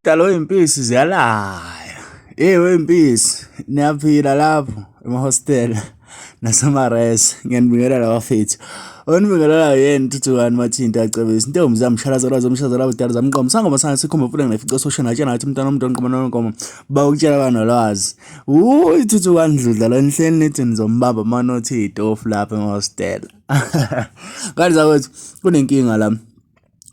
Dalo impisi ziyalaya. Wempisi, niyaphila lapho emahostela nasemares. Ngiyanibingelela bafethu. Onibingelela yena Thuthukani Mathinta acebisa. Intombi zami mshalazela zomshazela budala zamqomo. Sangoma sanga sikhomba futhi ngefico social natshela ngathi umntana umuntu onqoma nonkomo. Bawukutshela banolwazi. Thuthukani Dludla lo nihleli nithi nizombamba amanothi itofu lapha emahostela. Kanti zakwethu kunenkinga la.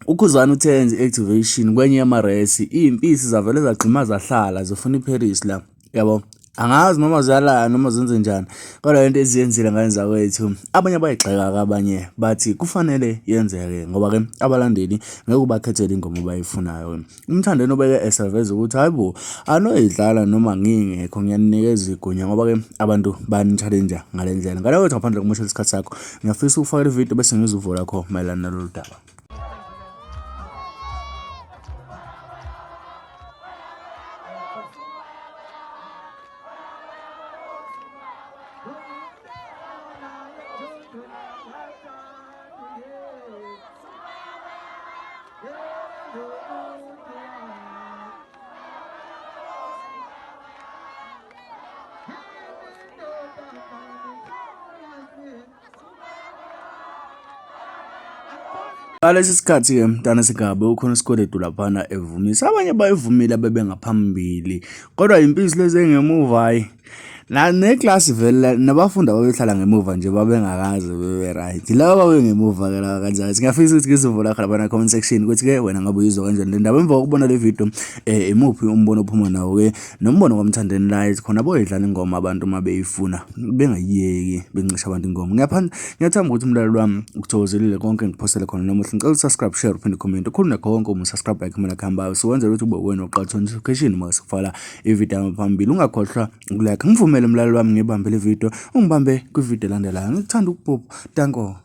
uKhuzani uthenze activation kwenye yamaresi impisi zavele zagqima zahlala zifuna iParis la yabo angazi noma ziyalaya noma zenze njani kodwa into eziyenzile ngenza kwethu abanye bayigxeka abanye bathi kufanele yenzeke ngoba ke abalandeli ngeke ubakhethele ingoma abayifunayo umthandeni obeke esaveza ukuthi hayibo anoyidlala noma ngingekho ngiyanikeza igunya ngoba ke abantu bani challenge ngalendlela ngaleyo ngaphandle kokumoshela isikhathi sakho ngiyafisa ukufaka ivideo bese ngizuvula kho mayelana nalolu daba. Ngalesi sikhathi ke mntana sigabe ukhona isikweletu laphana evumisa abanye bayivumile bebengaphambili kodwa impisi lezi engemuva hayi neclass vele nabafundi ababehlala ngemuva nje babengakaze bebe right laba babengemuva ke la kanjani ngiyafisa ukuthi ngizovula khona bana comment section ukuthi ke wena ngabe uyizwa kanjani le ndaba emva kokubona le video imuphi umbono ophuma nawo ke nombono kwamthandeni la khona boyidlala ingoma abantu mabeyifuna bengayiyeki bencisha abantu ingoma ngiyathamba ukuthi umlaleli wami ukuthokozelile konke ngiphostele khona namuhla ngicela subscribe share uphinde comment ukhuluma konke umusubscribe like mina khamba so wenza ukuthi ube wena oqhatha notification mase kufala ivideo phambili ungakhohlwa ukulike ngivumele umlaleli wami ngibambe le video ungibambe kwivideo elandelayo ngikuthanda ukubhubha danko.